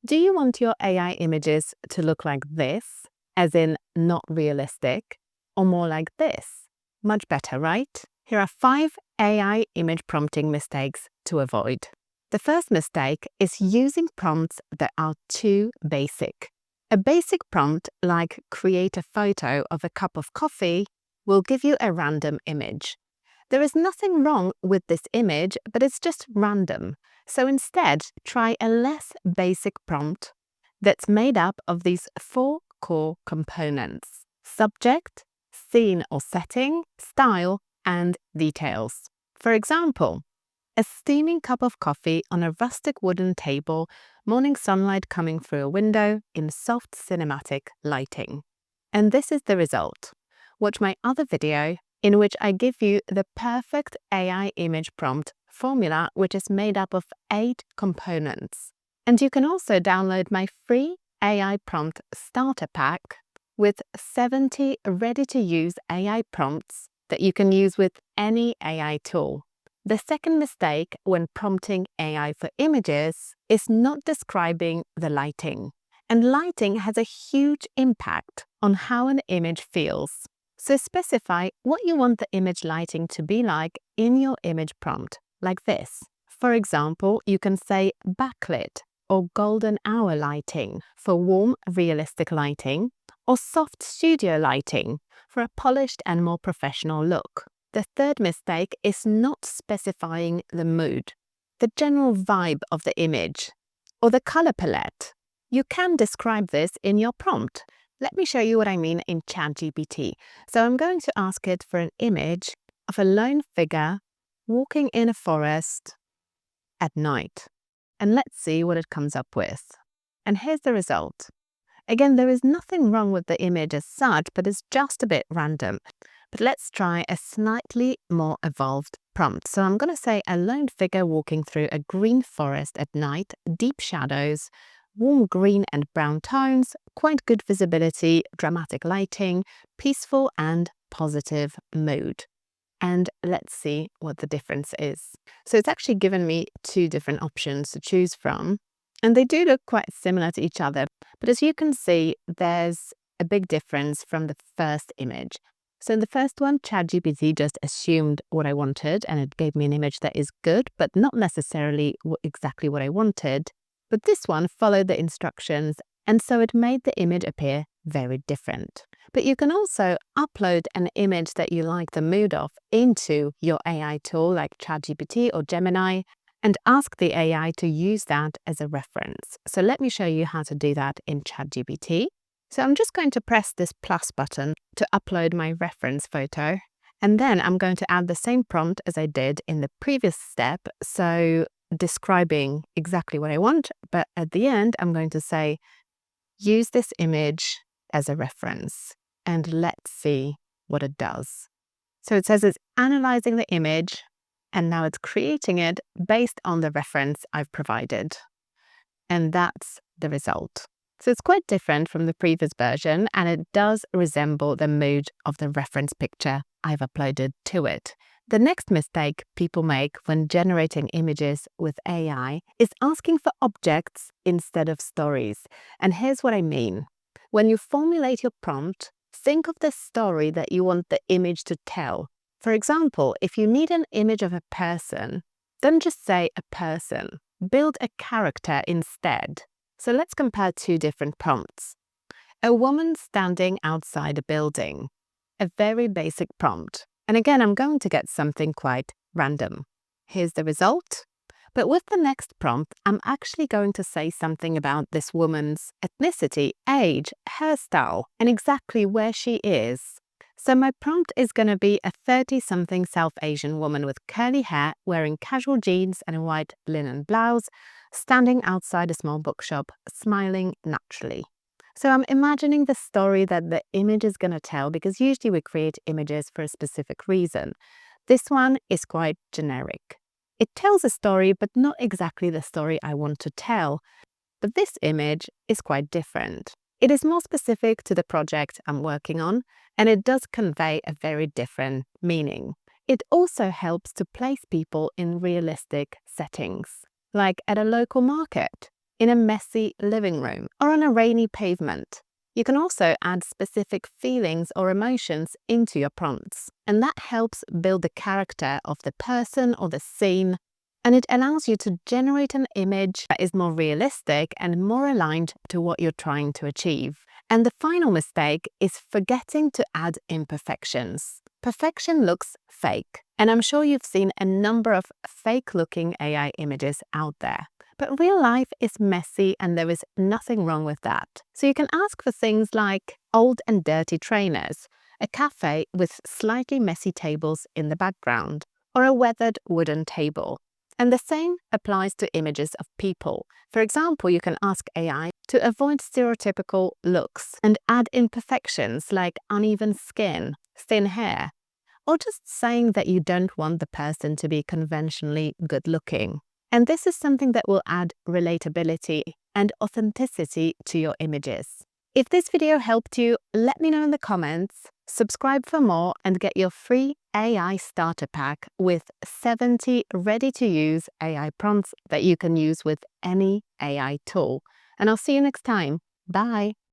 Do you want your AI images to look like this, as in not realistic, or more like this? Much better, right? Here are 5 AI image prompting mistakes to avoid. The first mistake is using prompts that are too basic. A basic prompt like create a photo of a cup of coffee will give you a random image. There is nothing wrong with this image, but it's just random. So instead, try a less basic prompt that's made up of these 4 core components: subject, scene or setting, style, and details. For example, a steaming cup of coffee on a rustic wooden table, morning sunlight coming through a window in soft cinematic lighting. And this is the result. Watch my other video in which I give you the perfect AI image prompt formula, which is made up of 8 components. And you can also download my free AI prompt starter pack with 70 ready-to-use AI prompts that you can use with any AI tool. The second mistake when prompting AI for images is not describing the lighting. And lighting has a huge impact on how an image feels. So specify what you want the image lighting to be like in your image prompt, like this. For example, you can say backlit or golden hour lighting for warm, realistic lighting, or soft studio lighting for a polished and more professional look. The third mistake is not specifying the mood, the general vibe of the image, or the color palette. You can describe this in your prompt. Let me show you what I mean in ChatGPT. So I'm going to ask it for an image of a lone figure walking in a forest at night. And let's see what it comes up with. And here's the result. Again, there is nothing wrong with the image as such, but it's just a bit random. But let's try a slightly more evolved prompt. So I'm going to say a lone figure walking through a green forest at night, deep shadows, warm green and brown tones, quite good visibility, dramatic lighting, peaceful and positive mood. And let's see what the difference is. So it's actually given me 2 different options to choose from. And they do look quite similar to each other. But as you can see, there's a big difference from the first image. So in the first one, ChatGPT just assumed what I wanted and it gave me an image that is good, but not necessarily exactly what I wanted. But this one followed the instructions, and so it made the image appear very different. But you can also upload an image that you like the mood of into your AI tool like ChatGPT or Gemini and ask the AI to use that as a reference. So let me show you how to do that in ChatGPT. So I'm just going to press this plus button to upload my reference photo, and then I'm going to add the same prompt as I did in the previous step. So describing exactly what I want, but at the end, I'm going to say, use this image as a reference, and let's see what it does. So it says it's analyzing the image, and now it's creating it based on the reference I've provided. And that's the result. So it's quite different from the previous version, and it does resemble the mood of the reference picture I've uploaded to it. The next mistake people make when generating images with AI is asking for objects instead of stories. And here's what I mean. When you formulate your prompt, think of the story that you want the image to tell. For example, if you need an image of a person, don't just say a person. Build a character instead. So let's compare 2 different prompts. A woman standing outside a building. A very basic prompt. And again, I'm going to get something quite random. Here's the result. But with the next prompt, I'm actually going to say something about this woman's ethnicity, age, hairstyle, and exactly where she is. So my prompt is going to be a 30-something South Asian woman with curly hair, wearing casual jeans and a white linen blouse, standing outside a small bookshop, smiling naturally. So I'm imagining the story that the image is going to tell, because usually we create images for a specific reason. This one is quite generic. It tells a story, but not exactly the story I want to tell. But this image is quite different. It is more specific to the project I'm working on, and it does convey a very different meaning. It also helps to place people in realistic settings, like at a local market, in a messy living room or on a rainy pavement. You can also add specific feelings or emotions into your prompts, and that helps build the character of the person or the scene, and it allows you to generate an image that is more realistic and more aligned to what you're trying to achieve. And the final mistake is forgetting to add imperfections. Perfection looks fake, and I'm sure you've seen a number of fake-looking AI images out there. But real life is messy and there is nothing wrong with that. So you can ask for things like old and dirty trainers, a cafe with slightly messy tables in the background, or a weathered wooden table. And the same applies to images of people. For example, you can ask AI to avoid stereotypical looks and add imperfections like uneven skin, thin hair, or just saying that you don't want the person to be conventionally good-looking. And this is something that will add relatability and authenticity to your images. If this video helped you, let me know in the comments, subscribe for more, and get your free AI starter pack with 70 ready-to-use AI prompts that you can use with any AI tool. And I'll see you next time. Bye!